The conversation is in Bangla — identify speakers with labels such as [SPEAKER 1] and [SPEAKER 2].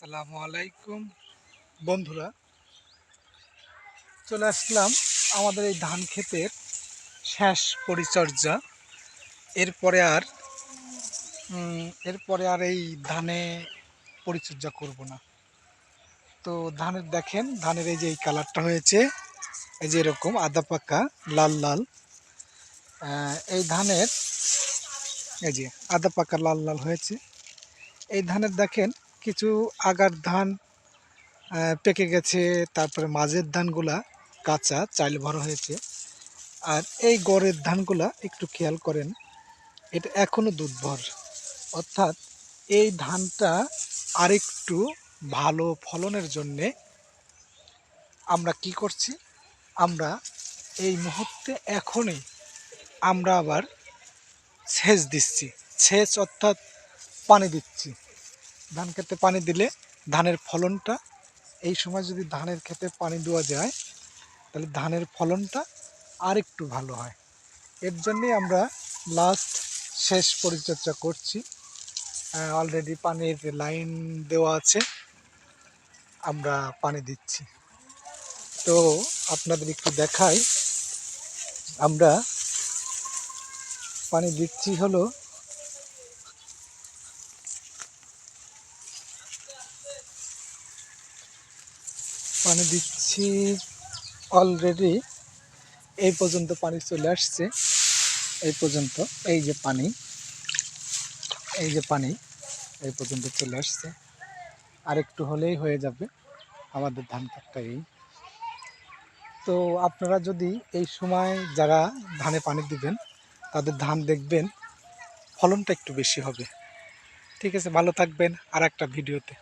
[SPEAKER 1] আসসালামু আলাইকুম বন্ধুরা, চলে আসলাম আমাদের এই ধান ক্ষেতের শেষ পরিচর্যা। এরপরে আর এই ধানে পরিচর্যা করব না। তো ধানের দেখেন, ধানের এই যে এই কালারটা হয়েছে, এই যে এরকম আদা পাকা লাল লাল, এই ধানের এই যে আদা পাকা লাল লাল হয়েছে। এই ধানের দেখেন কিছু আগার ধান পেকে গেছে, তারপরে মাঝের ধানগুলা কাঁচা চাইল ভরা হয়েছে। আর এই গড়ের ধানগুলা একটু খেয়াল করেন, এটা এখনো দুধভর, অর্থাৎ এই ধানটা আরেকটু ভালো ফলনের জন্যে আমরা কি করছি, আমরা এই মুহূর্তে এখনই আমরা আবার সেচ দিচ্ছি। সেচ অর্থাৎ পানি দিচ্ছি। ধান খেতে পানি দিলে ধানের ফলনটা, এই সময় যদি ধানের খেতে পানি দেওয়া যায় তাহলে ধানের ফলনটা আরেকটু ভালো হয়। এর জন্যই আমরা লাস্ট শেষ পরিচর্যা করছি। অলরেডি পানির লাইন দেওয়া আছে, আমরা পানি দিচ্ছি। তো আপনাদের একটু দেখাই, আমরা পানি দিচ্ছি হলো পানি দিচ্ছি অলরেডি এই পর্যন্ত পানি চলে আসছে। এই পর্যন্ত এই যে পানি এই পর্যন্ত চলে আসছে। আর একটু হলেই হয়ে যাবে আমাদের ধান ক্ষেতটা। এই তো আপনারা যদি এই সময় যারা ধানে পানি দিবেন তাদের ধান দেখবেন ফলনটা একটু বেশি হবে। ঠিক আছে, ভালো থাকবেন আর একটা ভিডিওতে।